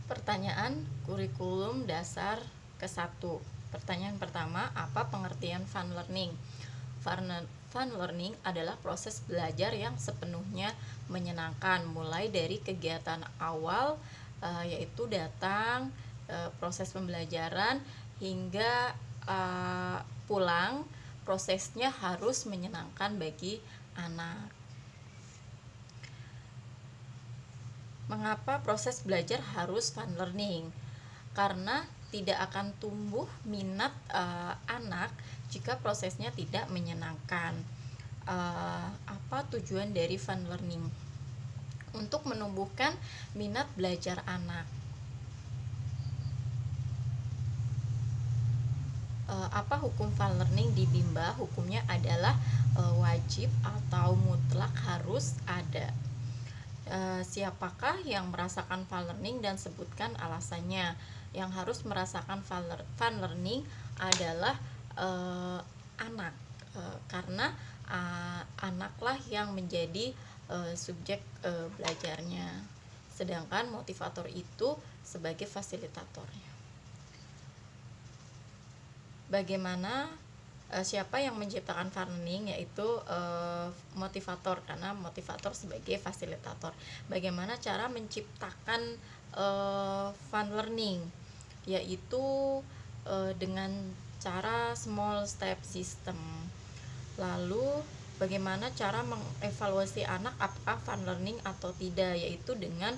Pertanyaan kurikulum dasar ke-1. Pertanyaan pertama, apa pengertian fun learning? Fun learning adalah proses belajar yang sepenuhnya menyenangkan, mulai dari kegiatan awal yaitu datang, proses pembelajaran hingga pulang. Prosesnya harus menyenangkan bagi anak. Mengapa proses belajar harus fun learning? Karena tidak akan tumbuh minat anak jika prosesnya tidak menyenangkan. Apa tujuan dari fun learning? Untuk menumbuhkan minat belajar anak. Apa hukum fun learning di Bimba? Hukumnya adalah wajib atau mutlak harus ada. Siapakah yang merasakan fun learning dan sebutkan alasannya. Yang harus merasakan fun learning adalah anak, karena anaklah yang menjadi subjek belajarnya, sedangkan motivator itu sebagai fasilitatornya. Bagaimana siapa yang menciptakan fun learning? Yaitu motivator, karena motivator sebagai fasilitator. Bagaimana cara menciptakan fun learning? Yaitu dengan cara small step system. Lalu bagaimana cara mengevaluasi anak apakah fun learning atau tidak? Yaitu dengan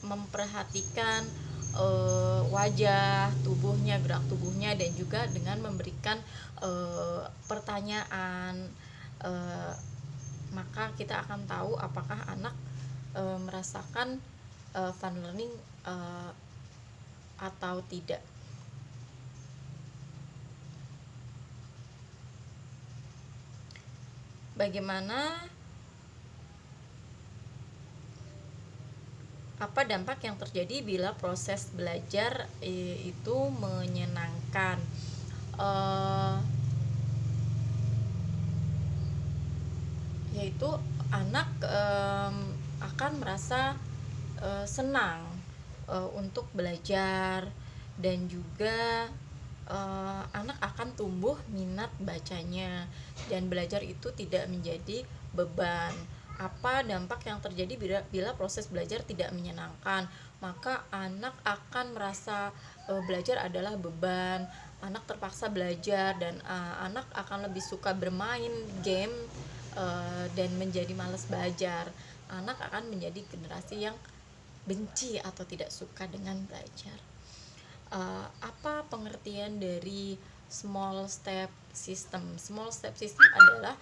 memperhatikan wajah tubuhnya, gerak tubuhnya, dan juga dengan memberikan pertanyaan, maka kita akan tahu apakah anak merasakan fun learning atau tidak. Bagaimana apa dampak yang terjadi bila proses belajar itu menyenangkan? Yaitu anak akan merasa senang untuk belajar, dan juga anak akan tumbuh minat bacanya, dan belajar itu tidak menjadi beban. Apa dampak yang terjadi bila proses belajar tidak menyenangkan? Maka anak akan merasa belajar adalah beban, anak terpaksa belajar, dan anak akan lebih suka bermain game dan menjadi malas belajar. Anak akan menjadi generasi yang benci atau tidak suka dengan belajar. Apa pengertian dari small step system? Small step system adalah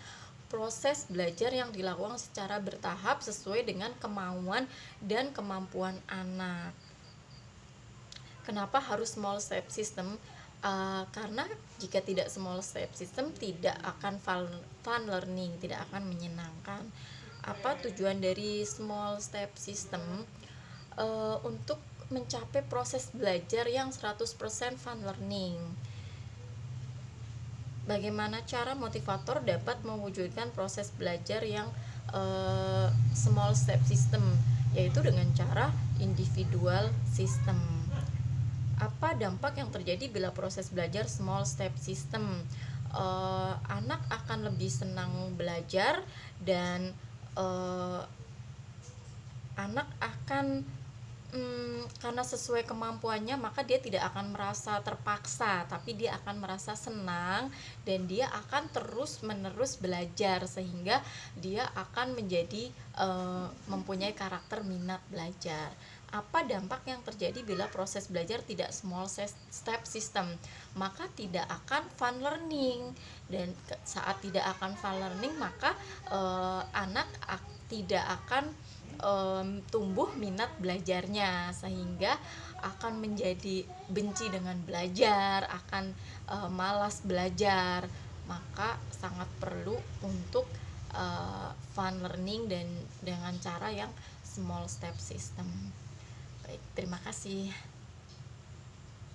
proses belajar yang dilakukan secara bertahap sesuai dengan kemauan dan kemampuan anak. Kenapa harus small step system? Karena jika tidak small step system, tidak akan fun learning, tidak akan menyenangkan. Apa tujuan dari small step system? Untuk mencapai proses belajar yang 100% fun learning. Bagaimana cara motivator dapat mewujudkan proses belajar yang small step system? Yaitu dengan cara individual system. Apa dampak yang terjadi bila proses belajar small step system? Anak akan lebih senang belajar, dan anak akan karena sesuai kemampuannya, maka dia tidak akan merasa terpaksa, tapi dia akan merasa senang, dan dia akan terus menerus belajar, sehingga dia akan menjadi mempunyai karakter minat belajar. Apa dampak yang terjadi bila proses belajar tidak small step system? Maka tidak akan fun learning, dan saat tidak akan fun learning, maka anak tidak akan tumbuh minat belajarnya, sehingga akan menjadi benci dengan belajar, akan malas belajar. Maka sangat perlu untuk fun learning dan dengan cara yang small step system. Baik, terima kasih.